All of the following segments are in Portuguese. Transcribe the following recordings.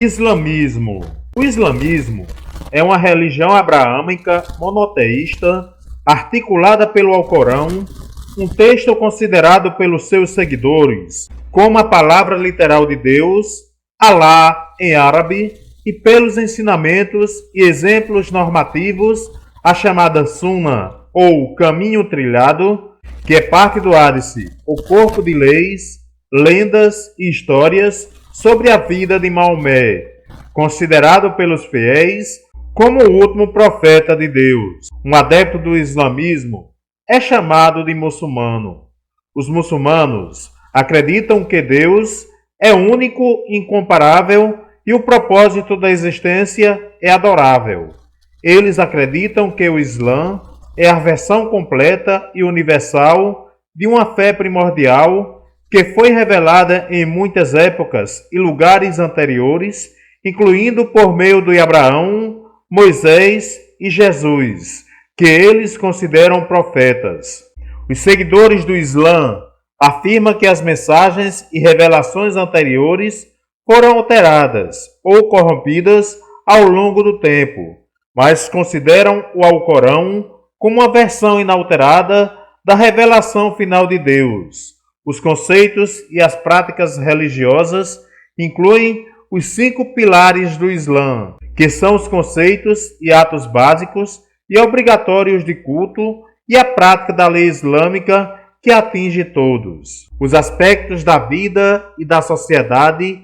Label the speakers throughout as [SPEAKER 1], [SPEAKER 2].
[SPEAKER 1] Islamismo. O islamismo é uma religião abraâmica monoteísta articulada pelo Alcorão, um texto considerado pelos seus seguidores como a palavra literal de Deus, Alá em árabe, e pelos ensinamentos e exemplos normativos, a chamada Sunna, ou caminho trilhado, que é parte do Hadith, o corpo de leis, lendas e histórias sobre a vida de Maomé, considerado pelos fiéis como o último profeta de Deus. Um adepto do islamismo é chamado de muçulmano. Os muçulmanos acreditam que Deus é único, incomparável e o propósito da existência é adorável. Eles acreditam que o Islã é a versão completa e universal de uma fé primordial que foi revelada em muitas épocas e lugares anteriores, incluindo por meio de Abraão, Moisés e Jesus, que eles consideram profetas. Os seguidores do Islã afirmam que as mensagens e revelações anteriores foram alteradas ou corrompidas ao longo do tempo, mas consideram o Alcorão como uma versão inalterada da revelação final de Deus. Os conceitos e as práticas religiosas incluem os 5 pilares do Islã, que são os conceitos e atos básicos e obrigatórios de culto e a prática da lei islâmica que atinge todos. Os aspectos da vida e da sociedade,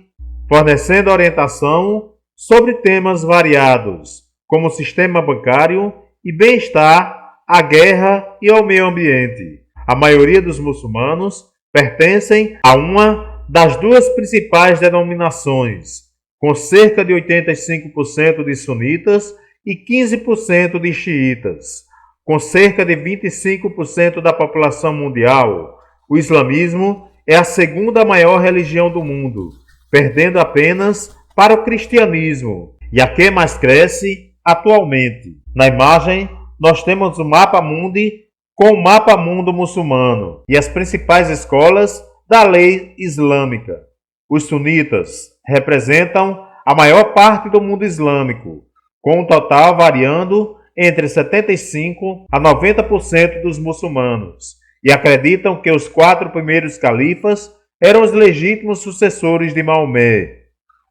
[SPEAKER 1] fornecendo orientação sobre temas variados, como o sistema bancário e bem-estar, a guerra e ao meio ambiente. A maioria dos muçulmanos pertencem a uma das duas principais denominações, com cerca de 85% de sunitas e 15% de xiitas. Com cerca de 25% da população mundial, o islamismo é a segunda maior religião do mundo, perdendo apenas para o cristianismo, e a que mais cresce atualmente. Na imagem, nós temos o mapa mundi com o mapa mundo muçulmano e as principais escolas da lei islâmica. Os sunitas representam a maior parte do mundo islâmico, com um total variando entre 75% a 90% dos muçulmanos, e acreditam que os 4 primeiros califas eram os legítimos sucessores de Maomé.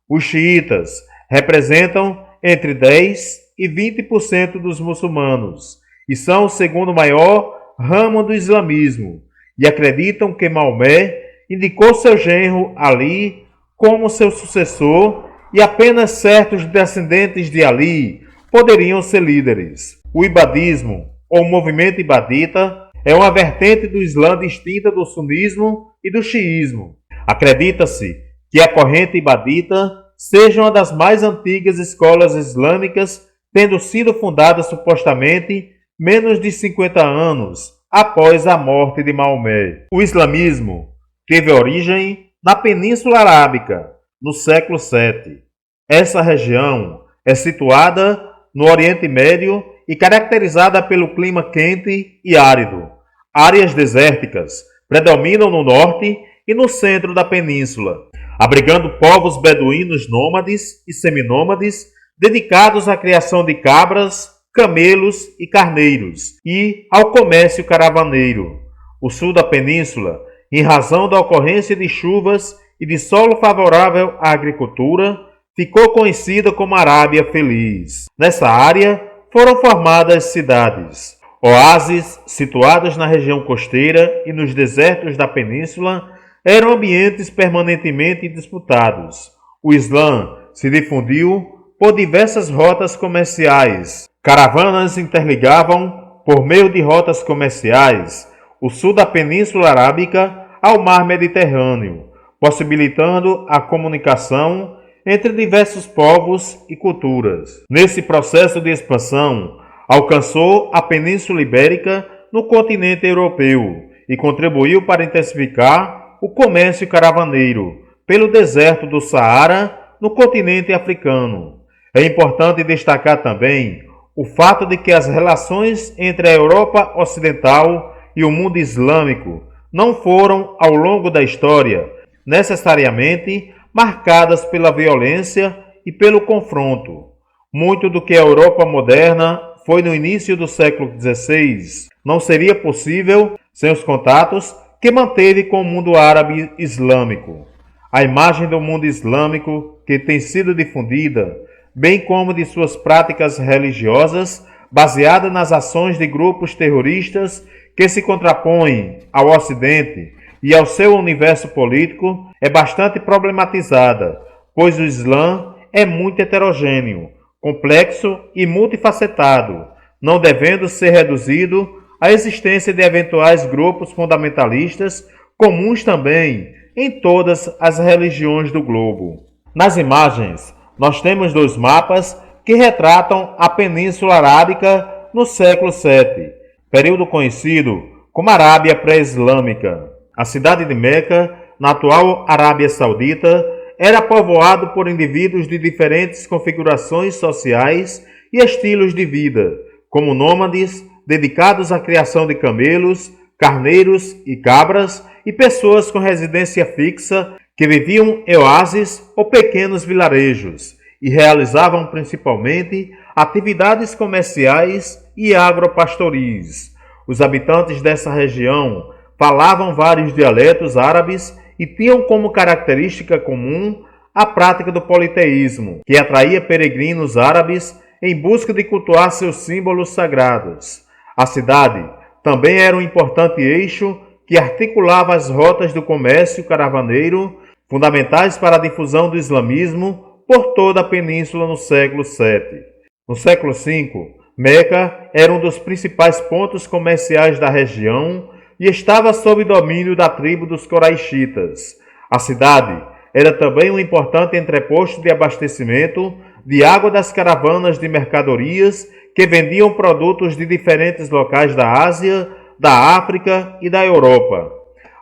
[SPEAKER 1] Os xiitas representam entre 10% e 20% dos muçulmanos, e são o segundo maior ramo do islamismo, e acreditam que Maomé indicou seu genro Ali como seu sucessor e apenas certos descendentes de Ali poderiam ser líderes. O ibadismo, ou movimento ibadita, é uma vertente do Islã distinta do sunismo e do xiismo. Acredita-se que a corrente ibadita seja uma das mais antigas escolas islâmicas, tendo sido fundada supostamente menos de 50 anos após a morte de Maomé. O islamismo teve origem na Península Arábica, no século VII. Essa região é situada no Oriente Médio e caracterizada pelo clima quente e árido. Áreas desérticas predominam no norte e no centro da península, abrigando povos beduínos nômades e seminômades dedicados à criação de cabras, camelos e carneiros e ao comércio caravaneiro. O sul da península, em razão da ocorrência de chuvas e de solo favorável à agricultura, ficou conhecida como Arábia Feliz. Nessa área foram formadas cidades. Oásis, situados na região costeira e nos desertos da península, eram ambientes permanentemente disputados. O Islã se difundiu por diversas rotas comerciais. Caravanas interligavam, por meio de rotas comerciais, o sul da Península Arábica ao mar Mediterrâneo, possibilitando a comunicação entre diversos povos e culturas. Nesse processo de expansão, alcançou a Península Ibérica no continente europeu e contribuiu para intensificar o comércio caravaneiro pelo deserto do Saara no continente africano. É importante destacar também o fato de que as relações entre a Europa Ocidental e o mundo islâmico não foram, ao longo da história, necessariamente marcadas pela violência e pelo confronto. Muito do que a Europa moderna foi no início do século XVI não seria possível sem os contatos que manteve com o mundo árabe islâmico. A imagem do mundo islâmico que tem sido difundida, bem como de suas práticas religiosas, baseada nas ações de grupos terroristas que se contrapõem ao Ocidente e ao seu universo político, é bastante problematizada, pois o Islã é muito heterogêneo, complexo e multifacetado, não devendo ser reduzido à existência de eventuais grupos fundamentalistas comuns também em todas as religiões do globo. Nas imagens, nós temos dois mapas que retratam a Península Arábica no século VII, período conhecido como Arábia pré-islâmica. A cidade de Meca, na atual Arábia Saudita, era povoado por indivíduos de diferentes configurações sociais e estilos de vida, como nômades dedicados à criação de camelos, carneiros e cabras, e pessoas com residência fixa que viviam em oásis ou pequenos vilarejos e realizavam principalmente atividades comerciais e agropastoris. Os habitantes dessa região falavam vários dialetos árabes e tinham como característica comum a prática do politeísmo, que atraía peregrinos árabes em busca de cultuar seus símbolos sagrados. A cidade também era um importante eixo que articulava as rotas do comércio caravaneiro, fundamentais para a difusão do islamismo por toda a península no século VII. No século V, Meca era um dos principais pontos comerciais da região e estava sob domínio da tribo dos Coraixitas. A cidade era também um importante entreposto de abastecimento de água das caravanas de mercadorias que vendiam produtos de diferentes locais da Ásia, da África e da Europa.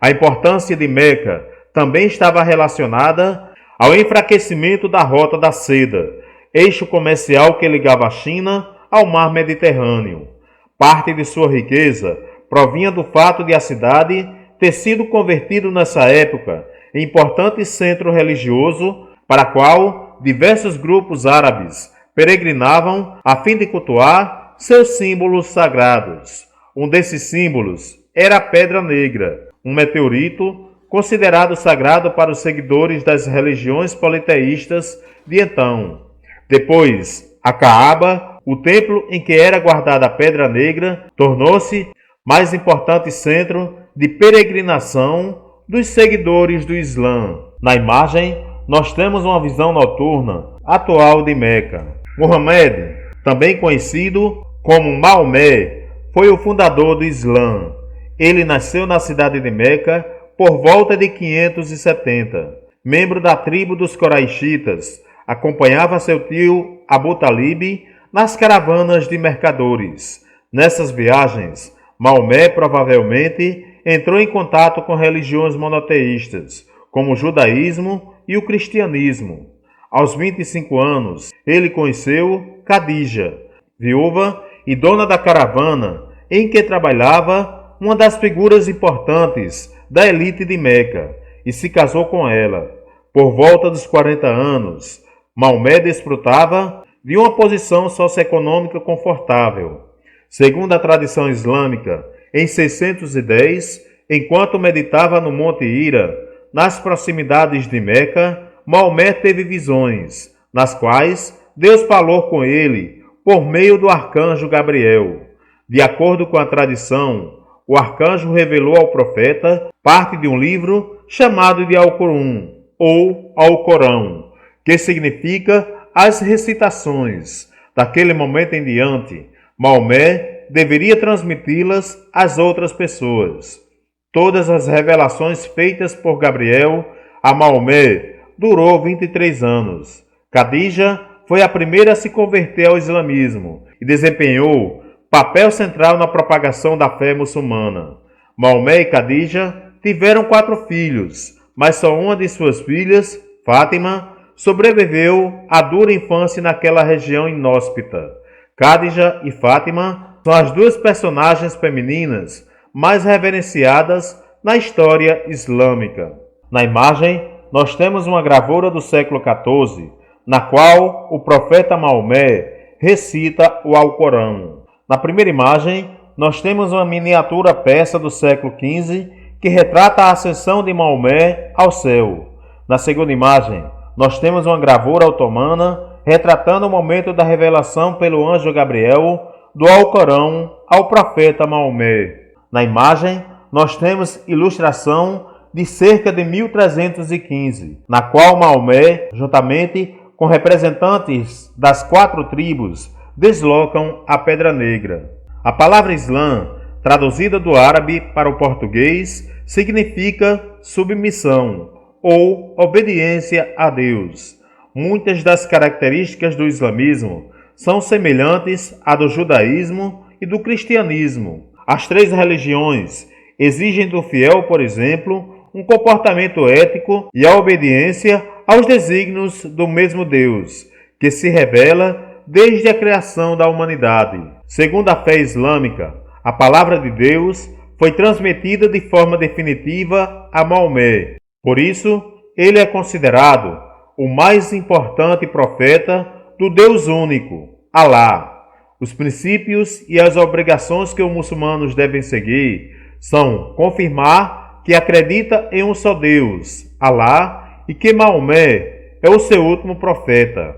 [SPEAKER 1] A importância de Meca também estava relacionada ao enfraquecimento da Rota da Seda, eixo comercial que ligava a China ao mar Mediterrâneo. Parte de sua riqueza provinha do fato de a cidade ter sido convertido nessa época em importante centro religioso para qual diversos grupos árabes peregrinavam a fim de cultuar seus símbolos sagrados. Um desses símbolos era a Pedra Negra, um meteorito considerado sagrado para os seguidores das religiões politeístas de então. Depois, a Caaba, o templo em que era guardada a Pedra Negra, tornou-se mais importante centro de peregrinação dos seguidores do Islã. Na imagem, nós temos uma visão noturna atual de Meca. Muhammad, também conhecido como Maomé, foi o fundador do Islã. Ele nasceu na cidade de Meca por volta de 570. Membro da tribo dos Coraixitas, acompanhava seu tio Abu Talib nas caravanas de mercadores. Nessas viagens, Maomé provavelmente entrou em contato com religiões monoteístas, como o judaísmo e o cristianismo. Aos 25 anos, ele conheceu Khadija, viúva e dona da caravana em que trabalhava, uma das figuras importantes da elite de Meca, e se casou com ela. Por volta dos 40 anos, Maomé desfrutava de uma posição socioeconômica confortável. Segundo a tradição islâmica, em 610, enquanto meditava no Monte Hira, nas proximidades de Meca, Maomé teve visões, nas quais Deus falou com ele por meio do arcanjo Gabriel. De acordo com a tradição, o arcanjo revelou ao profeta parte de um livro chamado de Alcorão, ou Alcorão, que significa as recitações. Daquele momento em diante, Maomé deveria transmiti-las às outras pessoas. Todas as revelações feitas por Gabriel a Maomé durou 23 anos. Khadija foi a primeira a se converter ao islamismo e desempenhou papel central na propagação da fé muçulmana. Maomé e Khadija tiveram 4 filhos, mas só uma de suas filhas, Fátima, sobreviveu à dura infância naquela região inóspita. Khadija e Fátima são as 2 personagens femininas mais reverenciadas na história islâmica. Na imagem, nós temos uma gravura do século XIV, na qual o profeta Maomé recita o Alcorão. Na primeira imagem, nós temos uma miniatura persa do século XV que retrata a ascensão de Maomé ao céu. Na segunda imagem, nós temos uma gravura otomana retratando o momento da revelação pelo anjo Gabriel do Alcorão ao profeta Maomé. Na imagem, nós temos ilustração de cerca de 1315, na qual Maomé, juntamente com representantes das 4 tribos, deslocam a Pedra Negra. A palavra Islã, traduzida do árabe para o português, significa submissão ou obediência a Deus. Muitas das características do islamismo são semelhantes à do judaísmo e do cristianismo. As 3 religiões exigem do fiel, por exemplo, um comportamento ético e a obediência aos desígnios do mesmo Deus, que se revela desde a criação da humanidade. Segundo a fé islâmica, a palavra de Deus foi transmitida de forma definitiva a Maomé. Por isso, ele é considerado o mais importante profeta do Deus único, Alá. Os princípios e as obrigações que os muçulmanos devem seguir são confirmar que acredita em um só Deus, Alá, e que Maomé é o seu último profeta.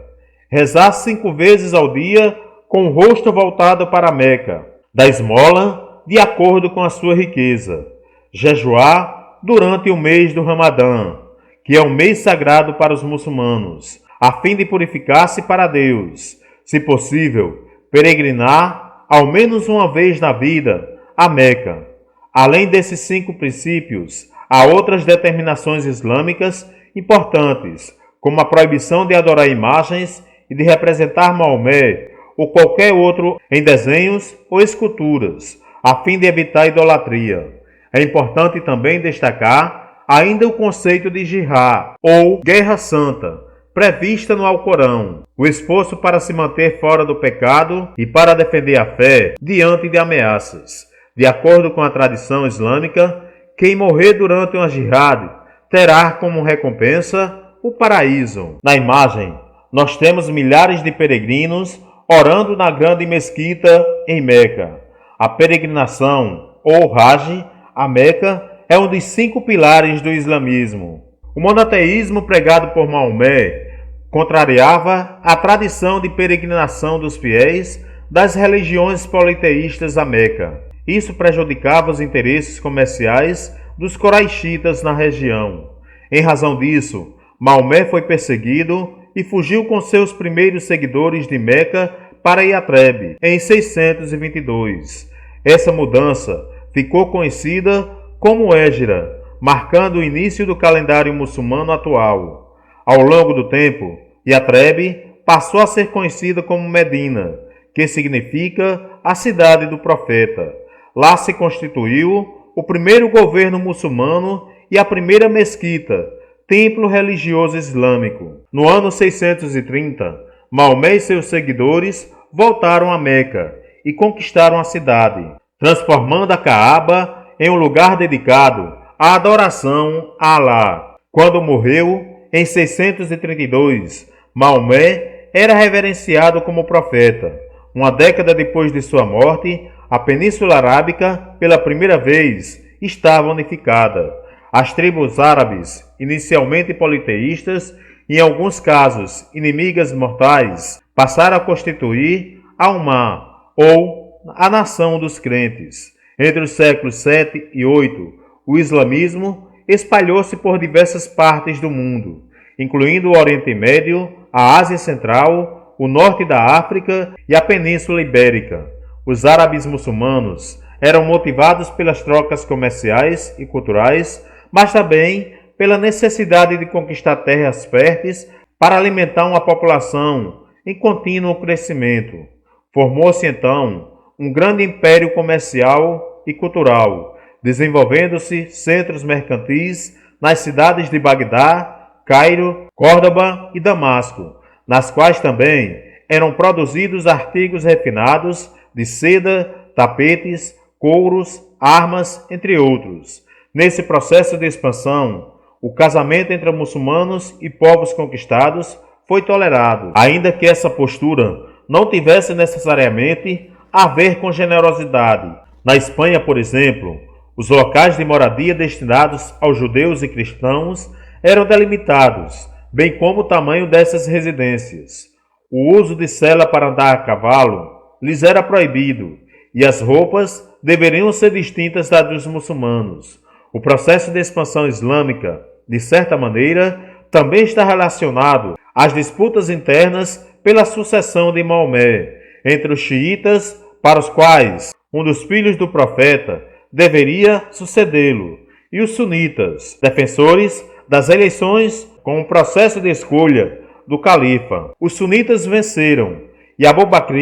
[SPEAKER 1] Rezar 5 vezes ao dia com o rosto voltado para Meca. Dar esmola de acordo com a sua riqueza. Jejuar durante o mês do Ramadã, que é um mês sagrado para os muçulmanos, a fim de purificar-se para Deus. Se possível, peregrinar ao menos uma vez na vida a Meca. Além desses 5 princípios, há outras determinações islâmicas importantes, como a proibição de adorar imagens e de representar Maomé ou qualquer outro em desenhos ou esculturas, a fim de evitar a idolatria. É importante também destacar ainda o conceito de jihad, ou guerra santa, prevista no Alcorão, o esforço para se manter fora do pecado e para defender a fé diante de ameaças. De acordo com a tradição islâmica, quem morrer durante uma jihad terá como recompensa o paraíso. Na imagem, nós temos milhares de peregrinos orando na grande mesquita em Meca. A peregrinação, ou Hajj, a Meca, é um dos 5 pilares do islamismo. O monoteísmo pregado por Maomé contrariava a tradição de peregrinação dos fiéis das religiões politeístas a Meca. Isso prejudicava os interesses comerciais dos coraixitas na região. Em razão disso, Maomé foi perseguido e fugiu com seus primeiros seguidores de Meca para Yatreb em 622. Essa mudança ficou conhecida como Hégira, marcando o início do calendário muçulmano atual. Ao longo do tempo, Yatreb passou a ser conhecida como Medina, que significa a cidade do profeta. Lá se constituiu o primeiro governo muçulmano e a primeira mesquita, templo religioso islâmico. No ano 630, Maomé e seus seguidores voltaram a Meca e conquistaram a cidade, transformando a Caaba em um lugar dedicado à adoração a Alá. Quando morreu, em 632, Maomé era reverenciado como profeta. Uma década depois de sua morte, a Península Arábica, pela primeira vez, estava unificada. As tribos árabes, inicialmente politeístas e em alguns casos inimigas mortais, passaram a constituir a Ummah, ou a nação dos crentes. Entre os séculos 7 e 8, o islamismo espalhou-se por diversas partes do mundo, incluindo o Oriente Médio, a Ásia Central, o norte da África e a Península Ibérica. Os árabes muçulmanos eram motivados pelas trocas comerciais e culturais, mas também pela necessidade de conquistar terras férteis para alimentar uma população em contínuo crescimento. Formou-se então um grande império comercial e cultural, desenvolvendo-se centros mercantis nas cidades de Bagdá, Cairo, Córdoba e Damasco, nas quais também eram produzidos artigos refinados de seda, tapetes, couros, armas, entre outros. Nesse processo de expansão, o casamento entre muçulmanos e povos conquistados foi tolerado, ainda que essa postura não tivesse necessariamente a ver com generosidade. Na Espanha, por exemplo, os locais de moradia destinados aos judeus e cristãos eram delimitados, bem como o tamanho dessas residências. O uso de sela para andar a cavalo lhes era proibido, e as roupas deveriam ser distintas das dos muçulmanos. O processo de expansão islâmica, de certa maneira, também está relacionado às disputas internas pela sucessão de Maomé entre os xiitas, para os quais um dos filhos do profeta deveria sucedê-lo, e os sunitas, defensores das eleições com o processo de escolha do califa. Os sunitas venceram e Abu Bakr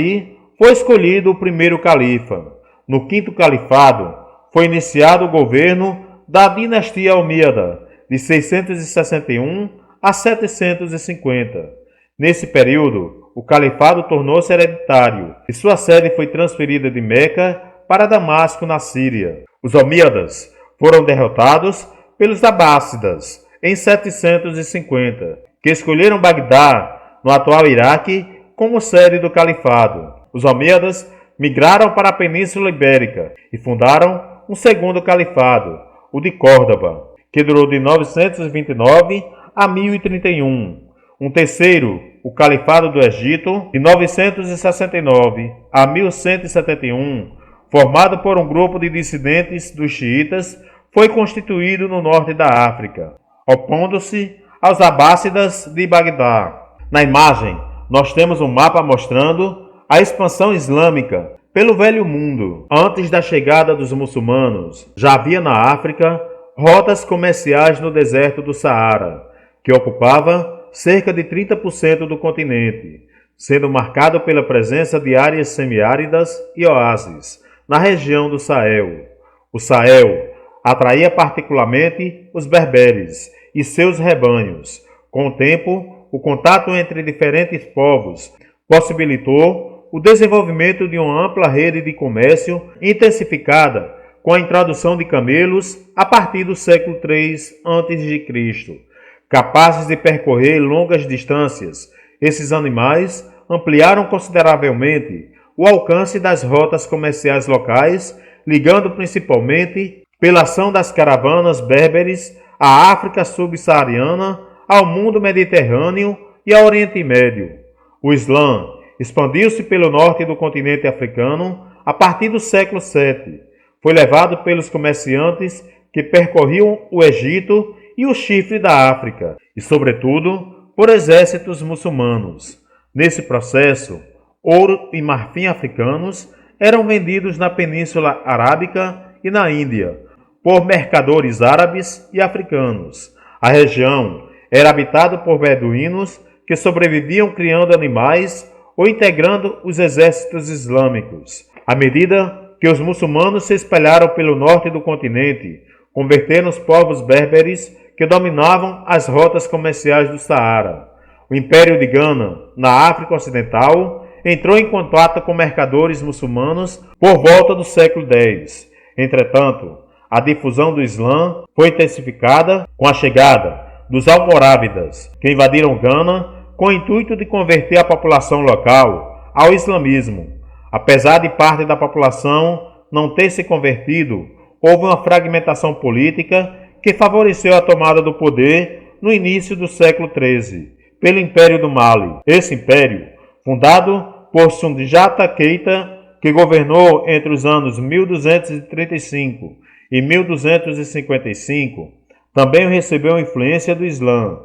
[SPEAKER 1] foi escolhido o primeiro califa. No quinto califado foi iniciado o governo da dinastia Omíada, de 661 a 750. Nesse período, o califado tornou-se hereditário e sua sede foi transferida de Meca para Damasco, na Síria. Os Omíadas foram derrotados pelos Abássidas em 750, que escolheram Bagdá, no atual Iraque, como sede do califado. Os Omíadas migraram para a Península Ibérica e fundaram um segundo califado, o de Córdoba, que durou de 929 a 1031. Um terceiro, o Califado do Egito, de 969 a 1171, formado por um grupo de dissidentes dos xiitas, foi constituído no norte da África, opondo-se aos Abássidas de Bagdá. Na imagem, nós temos um mapa mostrando a expansão islâmica pelo Velho Mundo. Antes da chegada dos muçulmanos, já havia na África rotas comerciais no deserto do Saara, que ocupava cerca de 30% do continente, sendo marcado pela presença de áreas semiáridas e oásis na região do Sahel. O Sahel atraía particularmente os berberes e seus rebanhos. Com o tempo, o contato entre diferentes povos possibilitou o desenvolvimento de uma ampla rede de comércio intensificada com a introdução de camelos a partir do século III a.C., capazes de percorrer longas distâncias. Esses animais ampliaram consideravelmente o alcance das rotas comerciais locais, ligando principalmente, pela ação das caravanas berberes, à África subsaariana, ao mundo mediterrâneo e ao Oriente Médio. O Islã expandiu-se pelo norte do continente africano a partir do século VII. Foi levado pelos comerciantes que percorriam o Egito e o chifre da África, e, sobretudo, por exércitos muçulmanos. Nesse processo, ouro e marfim africanos eram vendidos na Península Arábica e na Índia, por mercadores árabes e africanos. A região era habitada por beduínos que sobreviviam criando animais ou integrando os exércitos islâmicos. À medida que os muçulmanos se espalharam pelo norte do continente, converteram os povos berberes que dominavam as rotas comerciais do Saara. O Império de Gana, na África Ocidental, entrou em contato com mercadores muçulmanos por volta do século X. Entretanto, a difusão do Islã foi intensificada com a chegada dos almorávidas, que invadiram Gana com o intuito de converter a população local ao islamismo. Apesar de parte da população não ter se convertido, houve uma fragmentação política que favoreceu a tomada do poder no início do século XIII, pelo Império do Mali. Esse império, fundado por Sundiata Keita, que governou entre os anos 1235 e 1255, também recebeu influência do Islã.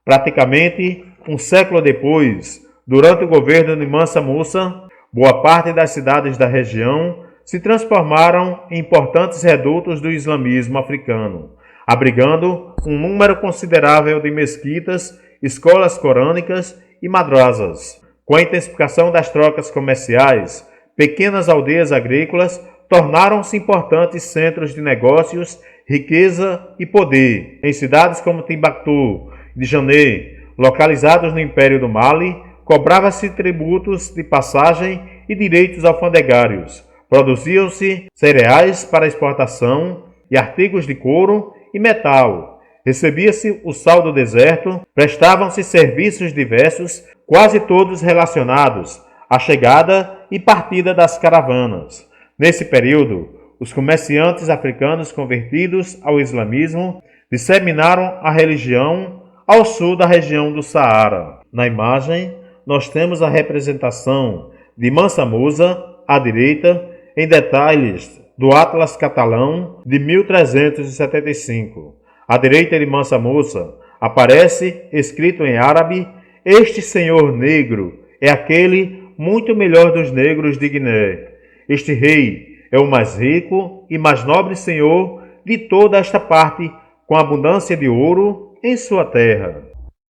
[SPEAKER 1] Praticamente um século depois, durante o governo de Mansa Musa, boa parte das cidades da região se transformaram em importantes redutos do islamismo africano, abrigando um número considerável de mesquitas, escolas corânicas e madrasas. Com a intensificação das trocas comerciais, pequenas aldeias agrícolas tornaram-se importantes centros de negócios, riqueza e poder. Em cidades como Timbuktu e Djané, localizados no Império do Mali, cobrava-se tributos de passagem e direitos alfandegários. Produziam-se cereais para exportação e artigos de couro e metal. Recebia-se o sal do deserto, prestavam-se serviços diversos, quase todos relacionados à chegada e partida das caravanas. Nesse período, os comerciantes africanos convertidos ao islamismo disseminaram a religião ao sul da região do Saara. Na imagem, nós temos a representação de Mansa Musa, à direita, em detalhes do Atlas Catalão de 1375. À direita de Mansa Musa aparece, escrito em árabe: "Este senhor negro é aquele muito melhor dos negros de Guiné. Este rei é o mais rico e mais nobre senhor de toda esta parte, com abundância de ouro em sua terra."